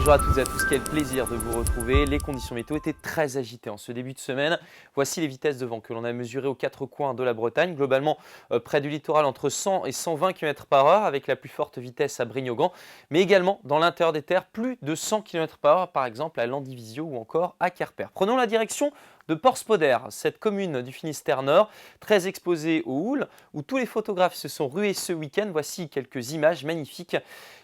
Bonjour à toutes et à tous, quel plaisir de vous retrouver. Les conditions météo étaient très agitées en ce début de semaine. Voici les vitesses de vent que l'on a mesurées aux quatre coins de la Bretagne. Globalement, près du littoral, entre 100 et 120 km/h avec la plus forte vitesse à Brignogan, mais également dans l'intérieur des terres, plus de 100 km/h, par exemple à Landivisio ou encore à Querpère. Prenons la direction de Port-Spoder, cette commune du Finistère Nord, très exposée aux houles, où tous les photographes se sont rués ce week-end. Voici quelques images magnifiques.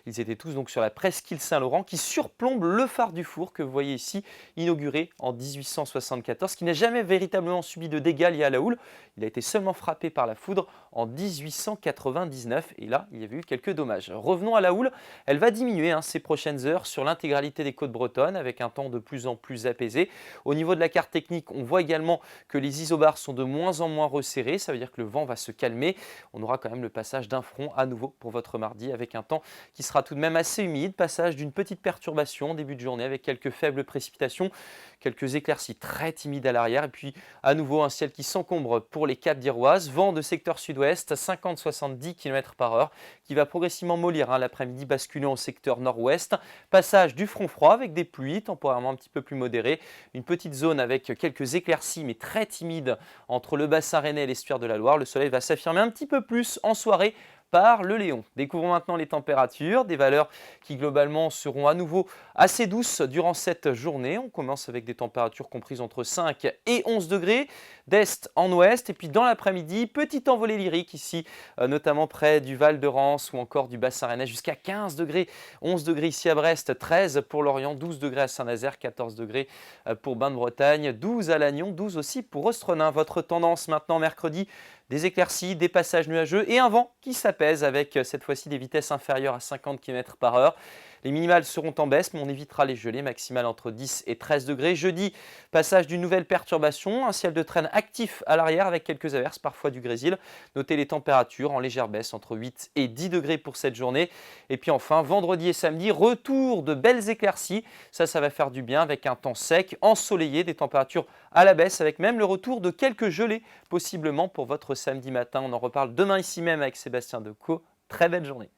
Ils étaient tous donc sur la presqu'île Saint-Laurent qui surplombe le phare du Four que vous voyez ici, inauguré en 1874, qui n'a jamais véritablement subi de dégâts liés à la houle. Il a été seulement frappé par la foudre en 1899 et là, il y avait eu quelques dommages. Revenons à la houle, elle va diminuer ces prochaines heures sur l'intégralité des côtes bretonnes avec un temps de plus en plus apaisé. Au niveau de la carte technique, on voit également que les isobars sont de moins en moins resserrés, ça veut dire que le vent va se calmer. On aura quand même le passage d'un front à nouveau pour votre mardi avec un temps qui sera tout de même assez humide, passage d'une petite perturbation en début de journée avec quelques faibles précipitations, quelques éclaircies très timides à l'arrière et puis à nouveau un ciel qui s'encombre pour les Caps d'Iroise, vent de secteur sud-ouest 50-70 km/h qui va progressivement mollir l'après-midi basculant au secteur nord-ouest, passage du front froid avec des pluies temporairement un petit peu plus modérées, une petite zone avec quelques éclaircies mais très timides entre le bassin rennais et l'estuaire de la Loire. Le soleil va s'affirmer un petit peu plus en soirée par le Léon. Découvrons maintenant les températures, des valeurs qui globalement seront à nouveau assez douces durant cette journée. On commence avec des températures comprises entre 5 et 11 degrés, d'est en ouest, et puis dans l'après-midi, petite envolée lyrique ici, notamment près du Val de Rance ou encore du bassin rennais, jusqu'à 15 degrés, 11 degrés ici à Brest, 13 pour Lorient, 12 degrés à Saint-Nazaire, 14 degrés pour Bain-de-Bretagne, 12 à Lannion, 12 aussi pour Ostrenin. Votre tendance maintenant mercredi, des éclaircies, des passages nuageux et un vent qui s'apaise avec cette fois-ci des vitesses inférieures à 50 km/h. Les minimales seront en baisse, mais on évitera les gelées, maximales entre 10 et 13 degrés. Jeudi, passage d'une nouvelle perturbation, un ciel de traîne actif à l'arrière avec quelques averses, parfois du grésil. Notez les températures en légère baisse, entre 8 et 10 degrés pour cette journée. Et puis enfin, vendredi et samedi, retour de belles éclaircies. Ça va faire du bien avec un temps sec, ensoleillé, des températures à la baisse, avec même le retour de quelques gelées, possiblement pour votre samedi matin. On en reparle demain ici même avec Sébastien Decaux. Très belle journée.